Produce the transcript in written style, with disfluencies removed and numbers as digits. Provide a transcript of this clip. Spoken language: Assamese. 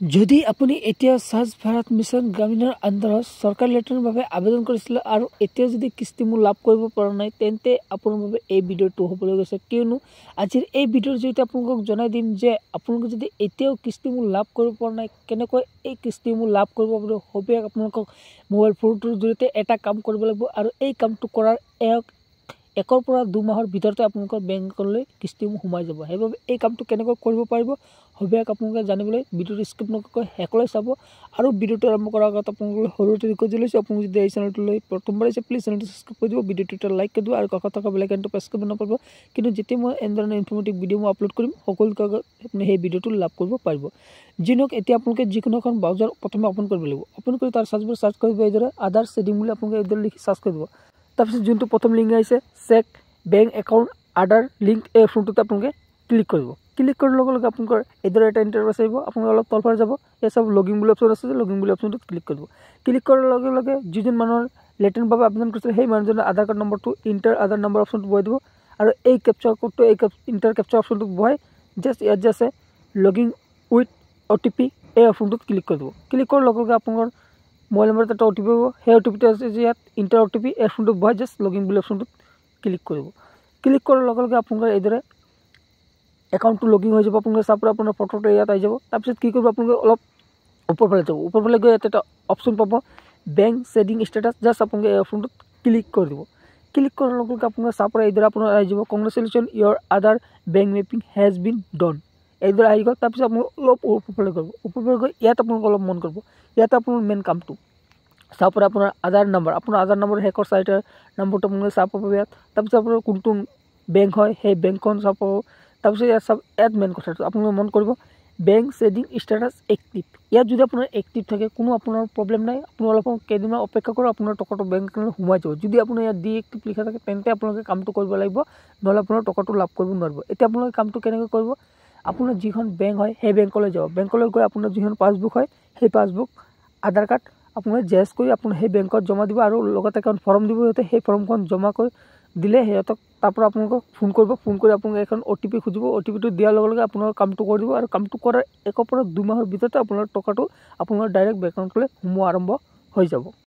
যদি আপুনি এতিয়া স্বচ্ছ ভাৰত মিছন গ্ৰামীণৰ আণ্ডাৰত চৰকাৰী লেটাৰৰ বাবে আবেদন কৰিছিলে আৰু এতিয়া যদি কিস্তিমূল লাভ কৰিব পৰা নাই তেন্তে আপোনাৰ বাবে এই ভিডিঅ'টো হ'বলৈ গৈছে কিয়নো আজিৰ এই ভিডিঅ'ৰ জৰিয়তে আপোনালোকক জনাই দিম যে আপোনালোকে যদি এতিয়াও কিস্তিমূল লাভ কৰিব পৰা নাই কেনেকৈ এই কিস্তিমূল লাভ কৰিব আপুনি হবে আপোনালোকক মোবাইল ফোনটোৰ জৰিয়তে এটা কাম কৰিব লাগিব আৰু এই কামটো কৰাৰ একৰ পৰা 2 মাহৰ ভিতৰতে আপোনালোকৰ বেংকলৈ কিস্তিমূল সোমাই যাব। সেইবাবে এই কামটো কেনেকৈ কৰিব পাৰিব হবে আপোনালোকে জানিবলৈ ভিডিঅ'টো স্কিপ নকৰাকৈ শেষলৈ চাব আৰু ভিডিঅ'টো আৰম্ভ কৰাৰ আগত আপোনালোকে সৰুতে ৰিকুৱেষ্ট জনাইছোঁ আপুনি যদি এই চেনেলটোলৈ প্ৰথমবাৰ আহিছে প্লিজ চেনেলটো ছাবস্ক্ৰাইব কৰি দিব, ভিডিঅ'টো এটা লাইক কৰি দিব আৰু কাষত থকা বেল আইকনটো প্ৰেছ কৰিব নাপাহৰিব কিন্তু যেতিয়া মই এনেধৰণৰ ইনফৰ্মেটিভ ভিডিঅ' মই আপলোড কৰিম সকলোকে আপুনি সেই ভিডিঅ'টো লাভ কৰিব পাৰিব। যিনক এতিয়া আপোনালোকে যিকোনো এখন ব্ৰাউজাৰ প্ৰথমে অপন কৰিব লাগিব। অপন কৰি তাৰ চাৰ্চ কৰিব এইদৰে আধাৰ ছেডিং বুলি আপোনালোকে এইদৰে লিখি চাৰ্চ কৰি দিব। তাৰপিছত যোনটো প্ৰথম লিংক আহিছে চেক বেংক একাউণ্ট আধাৰ লিংক এই অপশ্যনটোতে আপোনালোকে ক্লিক কৰিব। ক্লিক কৰাৰ লগে লগে আপোনালোকৰ এইদৰে এটা ইণ্টাৰফেচ আহিব। আপোনালোকে অলপ তলফালে যাব, এই চব লগিন বুলি অপশ্যন আছে, লগিন বুলি অপশ্যনটোত ক্লিক কৰিব। ক্লিক কৰাৰ লগে লগে যিজন মানুহৰ লেটাৰৰ বাবে আবেদন কৰিছিল সেই মানুহজনৰ আধাৰ কাৰ্ড নম্বৰটো ইণ্টাৰ আধাৰ নম্বৰ অপশ্যনটো বহাই দিব আৰু এই কেপচাৰ কোডটো এই ইণ্টাৰ কেপচাৰ অপশ্যনটো বহাই জাষ্ট ইয়াত যে আছে লগিন উইথ OTP এই অপশ্যনটোত ক্লিক কৰি দিব। ক্লিক কৰাৰ লগে লগে আপোনালোকৰ মোবাইল নম্বৰত এটা OTP হ'ব, সেই OTPটো আছে যে ইয়াত ইণ্টাৰ OTP এই অপশ্যনটো বহাই জাষ্ট লগিন বুলি অপশ্যনটোত ক্লিক কৰিব। ক্লিক কৰাৰ লগে লগে আপোনালোকৰ এইদৰে একাউণ্টটো লগিন হৈ যাব। আপোনালোকে চাব আপোনাৰ ফটোটো ইয়াত আহি যাব। তাৰপিছত কি কৰিব আপোনালোকে অলপ ওপৰফালে যাব, ওপৰফালে গৈ ইয়াত এটা অপশ্যন পাব বেংক ছেডিং ষ্টেটাছ, জাষ্ট আপোনালোকে এই অপশ্যনটোত ক্লিক কৰি দিব। ক্লিক কৰাৰ লগে লগে আপোনালোকে চাব এইদৰে আপোনাৰ আহি যাব congratulations your Aadhaar bank mapping has been done এইদৰে আহি গ'ল। তাৰপিছত আপোনালোকে অলপ ওপৰফালে কৰিব, ওপৰফালে গৈ ইয়াত আপোনালোকে অলপ মন কৰিব ইয়াত আপোনাৰ মেইন কামটো চাব পাৰে আপোনাৰ আধাৰ নম্বৰ, আপোনাৰ আধাৰ নম্বৰ শেষৰ 4টা নম্বৰটো আপোনালোকে চাব পাব ইয়াত। তাৰপিছত আপোনাৰ কোনটো বেংক হয় সেই বেংকখন চাব পাব। তাৰপিছত ইয়াত চাব ইয়াত মেইন কথাটো আপোনালোকে মন কৰিব বেংক ছেডিং ষ্টেটাছ এক্টিভ। ইয়াত যদি আপোনাৰ এক্টিভ থাকে কোনো আপোনাৰ প্ৰব্লেম নাই, আপুনি অলপ কেইদিনমান অপেক্ষা কৰক আপোনাৰ টকাটো বেংক একাউণ্টত সোমাই যাব। যদি আপোনাৰ ইয়াত ডিএক্টিভ লিখা থাকে তেন্তে আপোনালোকে কামটো কৰিব লাগিব, নহ'লে আপোনাৰ টকাটো লাভ কৰিব নোৱাৰিব। এতিয়া আপোনালোকে কামটো কেনেকৈ কৰিব আপোনাৰ যিখন বেংক হয় সেই বেংকলৈ যাব, বেংকলৈ গৈ আপোনাৰ যিখন পাছবুক হয় সেই পাছবুক আধাৰ কাৰ্ড আপোনালোকে জেৰেক্স কৰি আপোনাৰ সেই বেংকত জমা দিব আৰু লগতে এখন ফৰ্ম দিব, সিহঁতে সেই ফৰ্মখন জমা কৰি দিলে সিহঁতক তাৰপৰা আপোনালোকক ফোন কৰিব, ফোন কৰি আপোনালোকে এখন OTP খুজিব, OTPটো দিয়াৰ লগে লগে আপোনালোকে কামটো কৰি দিব আৰু কামটো কৰাৰ 1 পৰা 2 মাহৰ ভিতৰতে আপোনাৰ টকাটো আপোনাৰ ডাইৰেক্ট বেংক একাউণ্টলৈ সোমোৱা আৰম্ভ হৈ যাব।